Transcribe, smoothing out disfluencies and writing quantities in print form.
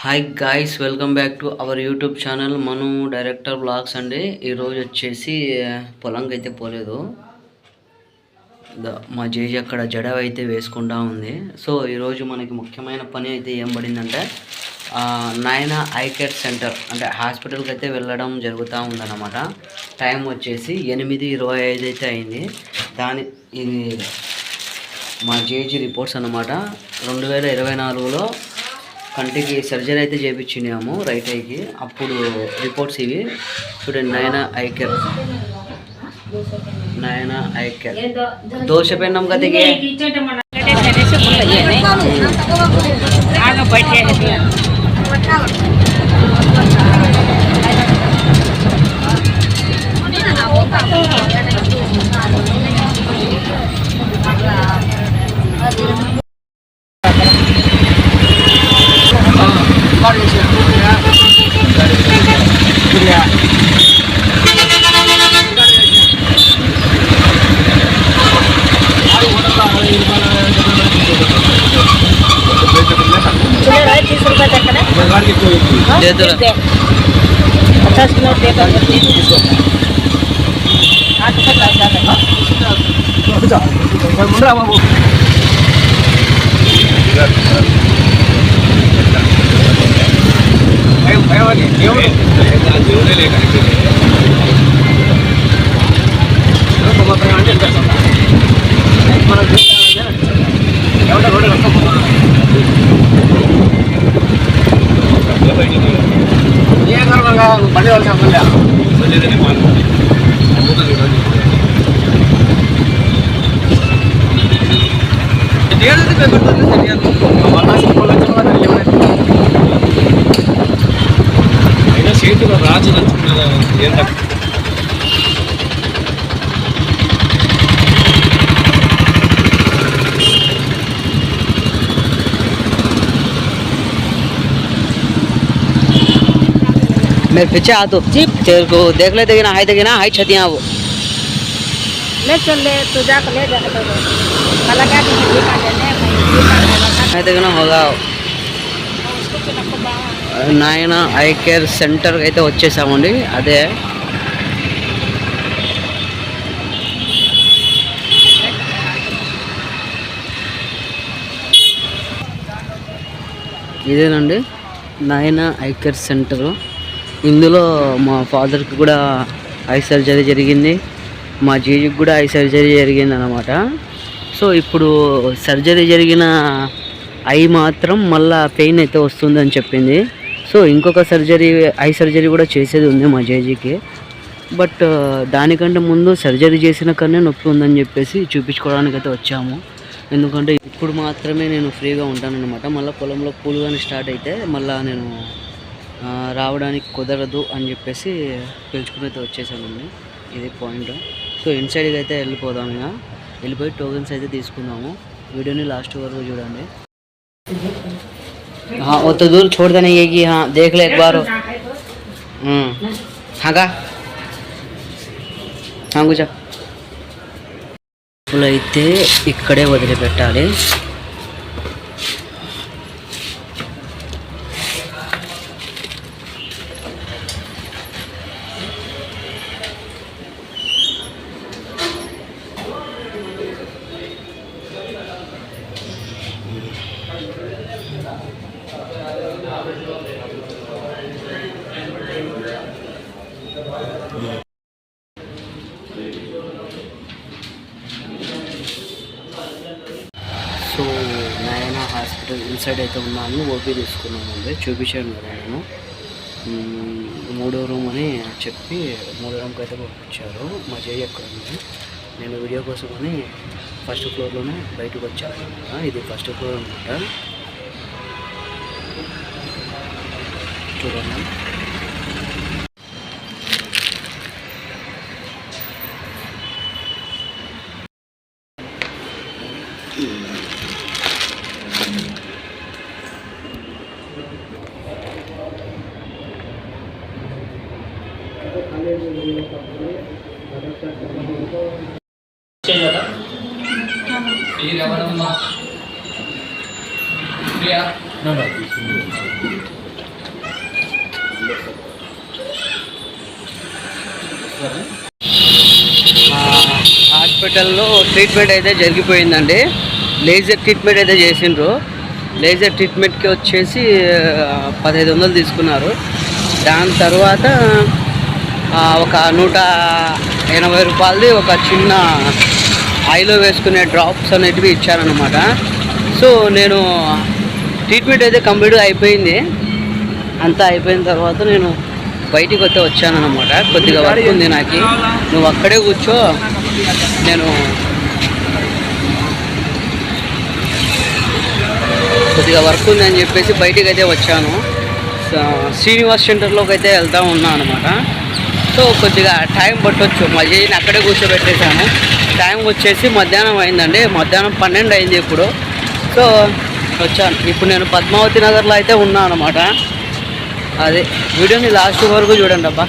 Hi guys, welcome back to our YouTube channel Manu director blogs అండి. ఈరోజు వచ్చేసి పొలంకి అయితే పోలేదు. మా జేజీ అక్కడ జడ అయితే వేసుకుంటా ఉంది. సో ఈరోజు మనకి ముఖ్యమైన పని అయితే ఏం పడిందంటే నాయన ఐ కేర్ సెంటర్ అంటే హాస్పిటల్కి అయితే వెళ్ళడం జరుగుతూ ఉందన్నమాట. టైం వచ్చేసి 8:25 అయితే అయింది. ఇది మా జేజీ రిపోర్ట్స్ అన్నమాట. 2024లో కంటికి సర్జరీ అయితే చేయించినాము రైట్ ఐకి. అప్పుడు రిపోర్ట్స్ ఇవి చూడండి. నయన ఐ కేర్ దోశ పెన్నాం కదిగే రాజు मेरे पीछे आ तो तेरे को देख लेते कि ना हाई छतियाँ वो ले चल ले तू जा ले जा ना होगा. నాయన ఐ కేర్ సెంటర్కి అయితే వచ్చేసామండి. అదే ఇదేనండి నాయన ఐ కేర్ సెంటరు. ఇందులో మా ఫాదర్కి కూడా ఐ సర్జరీ జరిగింది, మా జీజీకి కూడా ఐ సర్జరీ జరిగింది అన్నమాట. సో ఇప్పుడు సర్జరీ జరిగిన ఐ మాత్రం మళ్ళీ పెయిన్ అయితే వస్తుందని చెప్పింది. సో ఇంకొక ఐ సర్జరీ కూడా చేసేది ఉంది మా జేజీకి. బట్ దానికంటే ముందు సర్జరీ చేసిన కన్నా నొప్పి ఉందని చెప్పేసి చూపించుకోవడానికి అయితే వచ్చాము. ఎందుకంటే ఇప్పుడు మాత్రమే నేను ఫ్రీగా ఉంటానన్నమాట. మళ్ళీ పొలంలో పూలు కానీ స్టార్ట్ అయితే మళ్ళీ నేను రావడానికి కుదరదు అని చెప్పేసి పిలుచుకుని అయితే వచ్చేసానండి. ఇది పాయింట్. సో ఇన్సైడ్కి అయితే వెళ్ళిపోదాం. ఇక వెళ్ళిపోయి టోకెన్స్ అయితే తీసుకుందాము. వీడియోని లాస్ట్ వరకు చూడండి. हाँ वो तो दूर छोड़ देने ये कि हाँ देख ले एक बार. हाँ का हाँ कुछ అయితే ఇక్కడే వదిలిపెట్టాలి. సో నాయన హాస్పిటల్ ఇన్సైడ్ అయితే ఉన్నాను. ఓపీ తీసుకున్నామండి, చూపించాను కదా నేను. 3వ రూమ్ అని చెప్పి 3వ రూమ్కి అయితే పంపించారు. మా జేజీ ఎక్కడ ఉంది. నేను వీడియో కోసమని ఫస్ట్ ఫ్లోర్లోనే బయటకు వచ్చాను. ఇది ఫస్ట్ ఫ్లోర్ అనమాట. చూడండి. No, no. హాస్పిటల్లో ట్రీట్మెంట్ అయితే జరిగిపోయిందండి. లేజర్ ట్రీట్మెంట్ అయితే చేసిండ్రు. లేజర్ ట్రీట్మెంట్కి వచ్చేసి 1500 తీసుకున్నారు. దాని తర్వాత ఒక 180 రూపాయలది ఒక చిన్న ఐలో వేసుకునే డ్రాప్స్ అనేటివి ఇచ్చారనమాట. సో నేను ట్రీట్మెంట్ అయితే కంప్లీట్గా అయిపోయింది. అంతా అయిపోయిన తర్వాత నేను బయటికి వస్తే వచ్చానన్నమాట. కొద్దిగా వర్క్ ఉంది నాకు, నువ్వు అక్కడే కూర్చో, నేను కొద్దిగా వర్క్ ఉంది అని చెప్పేసి బయటికి అయితే వచ్చాను. శ్రీనివాస్ సెంటర్లోకి అయితే వెళ్తూ ఉన్నాను అనమాట. సో కొద్దిగా టైం పట్టవచ్చు. మా జేజీని అక్కడే కూర్చోబెట్టేశాను. టైం వచ్చేసి మధ్యాహ్నం అయిందండి. మధ్యాహ్నం 12 అయింది ఇప్పుడు. సో వచ్చాను. ఇప్పుడు నేను పద్మావతి నగర్లో అయితే ఉన్నాను అనమాట. అదే వీడియోని లాస్ట్ వరకు చూడండి అబ్బా.